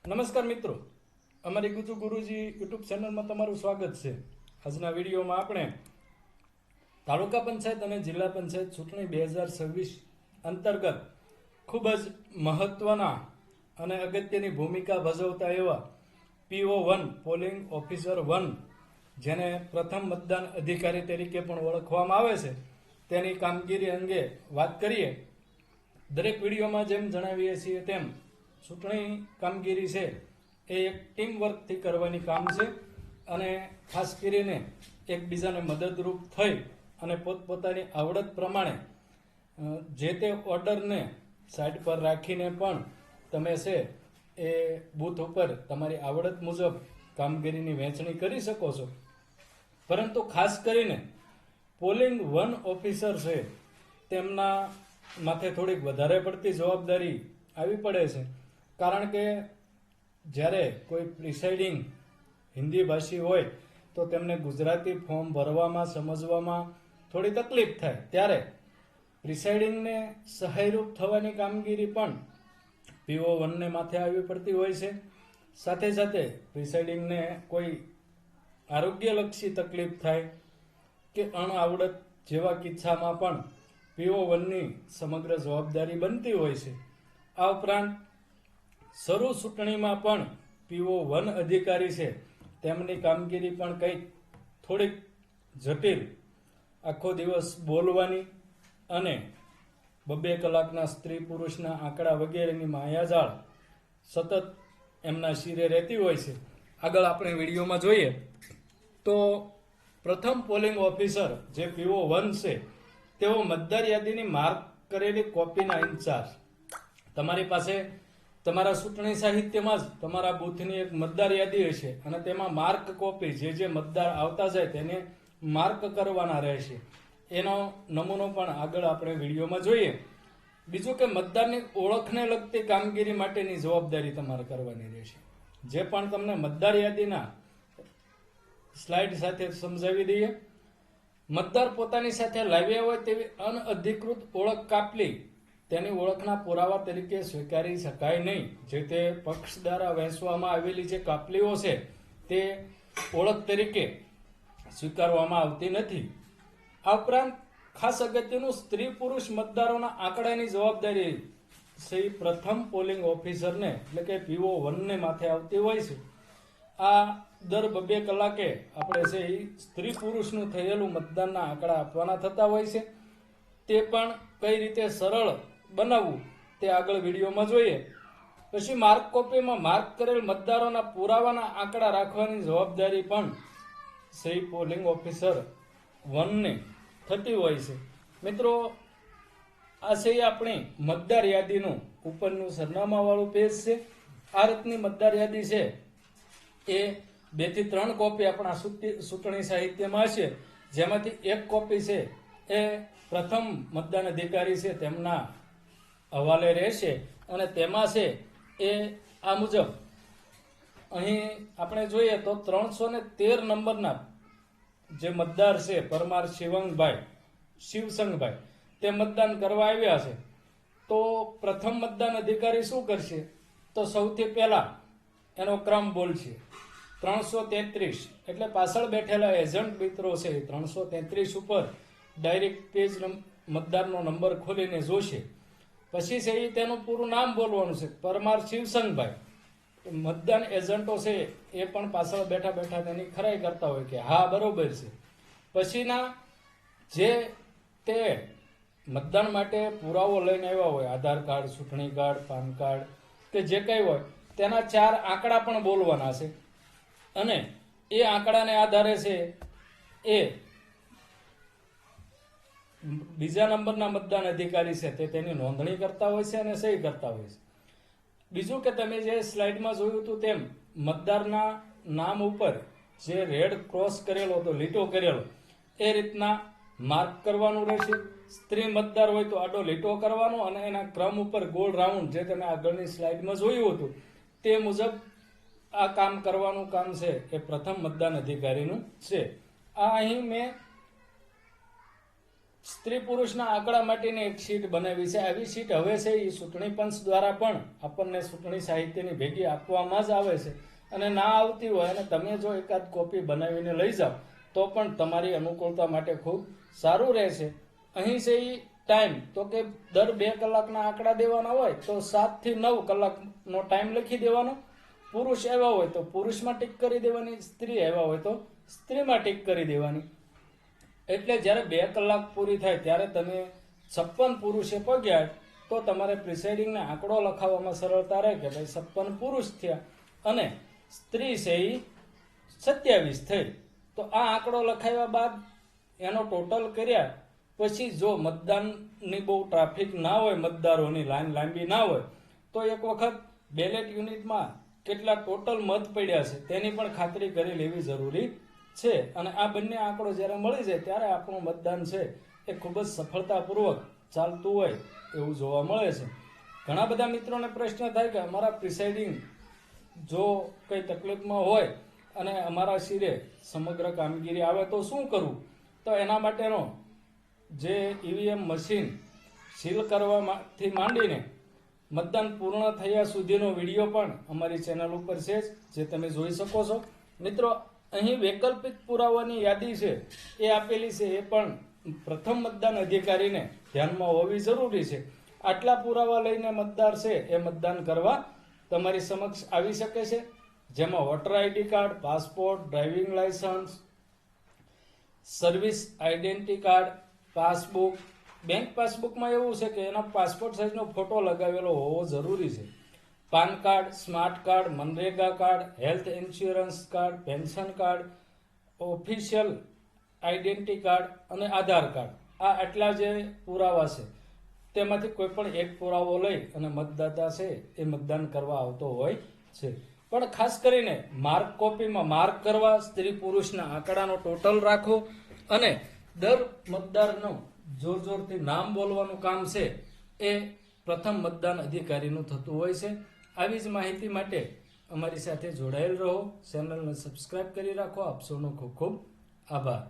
નમસ્કાર મિત્રો, અમારી ગુજુ ગુરુજી યુટ્યુબ ચેનલમાં તમારું સ્વાગત છે. આજના વિડીયોમાં આપણે તાલુકા પંચાયત અને જિલ્લા પંચાયત ચૂંટણી 2026 અંતર્ગત ખૂબ જ મહત્વના અને અગત્યની ભૂમિકા ભજવતા એવા PO1 પોલિંગ ઓફિસર 1 જેને પ્રથમ મતદાન અધિકારી તરીકે પણ ઓળખવામાં આવે છે તેની કામગીરી અંગે વાત કરીએ. દરેક વિડીયોમાં જેમ જણાવીએ છીએ તેમ ચૂંટણી કામગીરી છે એ એક ટીમ વર્કથી કરવાની કામ છે અને ખાસ કરીને એકબીજાને મદદરૂપ થઈ અને પોતપોતાની આવડત પ્રમાણે જે તે ઓર્ડરને સાઈડ પર રાખીને પણ તમે છે એ બૂથ ઉપર તમારી આવડત મુજબ કામગીરીની વહેંચણી કરી શકો છો. પરંતુ ખાસ કરીને પોલિંગ 1 ઓફિસર છે તેમના માથે થોડીક વધારે પડતી જવાબદારી આવી પડે છે. કારણ કે જ્યારે કોઈ પ્રિસાઇડિંગ હિન્દી ભાષી હોય તો તેમને ગુજરાતી ફોર્મ ભરવામાં સમજવામાં થોડી તકલીફ થાય, ત્યારે પ્રિસાઇડિંગને સહાયરૂપ થવાની કામગીરી પણ PO1ને માથે આવી પડતી હોય છે. સાથે સાથે પ્રિસાઇડિંગને કોઈ આરોગ્યલક્ષી તકલીફ થાય કે અણઆવડત જેવા કિસ્સામાં પણ PO1ની સમગ્ર જવાબદારી બનતી હોય છે. આ ઉપરાંત શરૂ ચૂંટણીમાં પણ PO1 અધિકારી છે તેમની કામગીરી પણ કંઈક થોડીક જટિલ, આખો દિવસ બોલવાની અને 2 કલાકના સ્ત્રી પુરુષના આંકડા વગેરેની માયાજાળ સતત એમના શિરે રહેતી હોય છે. આગળ આપણે વિડીયોમાં જોઈએ તો પ્રથમ પોલિંગ ઓફિસર જે PO1 છે તેઓ મતદાર યાદીની માર્ક કરેલી કોપીના ઇન્ચાર્જ. તમારી પાસે તમારા ચૂંટણી સાહિત્યમાં જ તમારા બૂથની એક મતદાર યાદી હશે અને તેમાં માર્ક કોપી જે મતદાર આવતા જાય તેને માર્ક કરવાના રહેશે. એનો નમૂનો પણ આગળ આપણે વિડીયોમાં જોઈએ. બીજું કે મતદારની ઓળખને લગતી કામગીરી માટેની જવાબદારી તમારે કરવાની રહેશે. જે પણ તમને મતદાર યાદીના સ્લાઇડ સાથે સમજાવી દઈએ. મતદાર પોતાની સાથે લાવ્યા હોય તેવી અનઅધિકૃત ઓળખ કાપલી તેની ઓળખના પુરાવા તરીકે સ્વીકારી શકાય નહીં. જે તે પક્ષ દ્વારા વહેંચવામાં આવેલી જે કાપલીઓ છે તે ઓળખ તરીકે સ્વીકારવામાં આવતી નથી. આ ઉપરાંત ખાસ અગત્યનું સ્ત્રી પુરુષ મતદારોના આંકડાની જવાબદારી સહી પ્રથમ પોલિંગ ઓફિસરને એટલે કે PO1ને માથે આવતી હોય છે. આ દર 2 કલાકે આપણે છે એ સ્ત્રી પુરુષનું થયેલું મતદાનના આંકડા આપવાના થતા હોય છે. તે પણ કઈ રીતે સરળ બનાવવું તે આગળ વિડીયોમાં જોઈએ. પછી માર્ક કોપીમાં માર્ક કરેલ મતદારોના પુરાવાના આંકડા રાખવાની જવાબદારી પણ સહી પોલિંગ ઓફિસર 1ને થતી હોય છે. મિત્રો, આ છે આપણી મતદાર યાદીનું ઉપરનું સરનામાવાળું પેજ છે. આ રીતની મતદાર યાદી છે એ 2 થી 3 કોપી આપણા ચૂંટણી સાહિત્યમાં હશે, જેમાંથી 1 કોપી છે એ પ્રથમ મતદાન અધિકારી છે તેમના હવાલે રહેશે અને તેમાં છે એ આ મુજબ અહીં આપણે જોઈએ તો 313 નંબરના જે મતદાર છે પરમાર શિવસંગભાઈ તે મતદાન કરવા આવ્યા છે. તો પ્રથમ મતદાન અધિકારી શું કરશે તો સૌથી પહેલા એનો ક્રમ બોલશે 333, એટલે પાછળ બેઠેલા એજન્ટ મિત્રો છે 333 ઉપર ડાયરેક્ટ પેજ મતદારનો નંબર ખોલીને જોશે. પછી છે એ તેનું પૂરું નામ બોલવાનું છે, પરમાર શિવસંગભાઈ. મતદાન એજન્ટો છે એ પણ પાછળ બેઠા બેઠા તેની ખરાઈ કરતા હોય કે હા બરોબર છે. પછીના જે તે મતદાન માટે પુરાવો લઈને આવ્યા હોય, આધાર કાર્ડ, ચૂંટણી કાર્ડ, પાન કાર્ડ કે જે કંઈ હોય, તેના 4 આંકડા પણ બોલવાના છે અને એ આંકડાને આધારે છે એ બીજા નંબરના મતદાન અધિકારી છે તે તેની નોંધણી કરતા હોય છે અને સહી કરતા હોય છે. બીજું કે તમે જે સ્લાઇડમાં જોયું હતું તેમ મતદારના નામ ઉપર જે રેડ ક્રોસ કરેલો હતો, લીટો કરેલો, એ રીતના માર્ક કરવાનું રહેશે. સ્ત્રી મતદાર હોય તો આડો લીટો કરવાનો અને એના ક્રમ ઉપર ગોળ રાઉન્ડ જે તમે આગળની સ્લાઇડમાં જોયું હતું તે મુજબ આ કામ કરવાનું કામ છે એ પ્રથમ મતદાન અધિકારીનું છે. આ અહીં મેં સ્ત્રી પુરુષના આંકડા માટેની એક શીટ બનાવી છે. આવી શીટ હવે છે એ ચૂંટણી પંચ દ્વારા પણ આપણને ચૂંટણી સાહિત્યની ભેગી આપવામાં જ આવે છે. અને ના આવતી હોય અને તમે જો એકાદ કોપી બનાવીને લઈ જાઓ તો પણ તમારી અનુકૂળતા માટે ખૂબ સારું રહેશે. અહીં છે એ ટાઈમ તો કે દર 2 કલાકના આંકડા દેવાના હોય તો 7 થી 9 કલાકનો ટાઈમ લખી દેવાનો. પુરુષ આવ્યા હોય તો પુરુષમાં ટીક કરી દેવાની, સ્ત્રી આવ્યા હોય તો સ્ત્રીમાં ટીક કરી દેવાની. એટલે જ્યારે 2 કલાક પૂરી થાય ત્યારે તમે 56 પુરુષે પગ્યા તો તમારે પ્રિસાઇડિંગને આંકડો લખાવવામાં સરળતા રહે કે ભાઈ 56 પુરુષ થયા અને સ્ત્રી છે એ 27 થઈ. તો આ આંકડો લખાવ્યા બાદ એનો ટોટલ કર્યા પછી જો મતદાનની બહુ ટ્રાફિક ના હોય, મતદારોની લાઈન લાંબી ના હોય તો એક વખત બેલેટ યુનિટમાં કેટલા ટોટલ મત પડ્યા છે તેની પણ ખાતરી કરી લેવી જરૂરી છે. અને આ બંને આંકડો જ્યારે મળી જાય ત્યારે આપણું મતદાન છે એ ખૂબ જ સફળતાપૂર્વક ચાલતું હોય એવું જોવા મળે છે. ઘણા બધા મિત્રોને પ્રશ્ન થાય કે અમારા પ્રિસાઇડિંગ જો કંઈ તકલીફમાં હોય અને અમારા શિરે સમગ્ર કામગીરી આવે તો શું કરવું? તો એના માટેનો જે ઈવીએમ મશીન સીલ કરવાથી માંડીને મતદાન પૂર્ણ થયા સુધીનો વિડીયો પણ અમારી ચેનલ ઉપર છે જે તમે જોઈ શકો છો. મિત્રો, અહીં વૈકલ્પિક પુરાવાની યાદી છે એ આપેલી છે, એ પણ પ્રથમ મતદાન અધિકારીને ધ્યાનમાં હોવી જરૂરી છે. આટલા પુરાવા લઈને મતદાર છે એ મતદાન કરવા તમારી સમક્ષ આવી શકે છે, જેમાં voter ID card, passport, driving licence, service identity card, passbook. Bank પાસબુકમાં એવું છે કે એનો પાસપોર્ટ સાઇઝનો ફોટો લગાવેલો હોવો જરૂરી છે. PAN card, smart card, MNREGA card, health insurance card, pension card, official identity card અને આધાર કાર્ડ. આ આટલા જે પુરાવા છે તેમાંથી કોઈ પણ એક પુરાવો લઈ અને મતદાતા છે એ મતદાન કરવા આવતો હોય છે. પણ ખાસ કરીને માર્ક કોપીમાં માર્ક કરવા, સ્ત્રી પુરુષના આંકડાનો ટોટલ રાખો અને દર મતદારનું જોરથી નામ બોલવાનું કામ છે એ પ્રથમ મતદાન અધિકારીનું થતું હોય છે. આવી જ માહિતી માટે અમારી સાથે જોડાયેલ રહો, ચેનલને સબસ્ક્રાઇબ કરી રાખો. આપ સૌનો ખૂબ ખૂબ આભાર.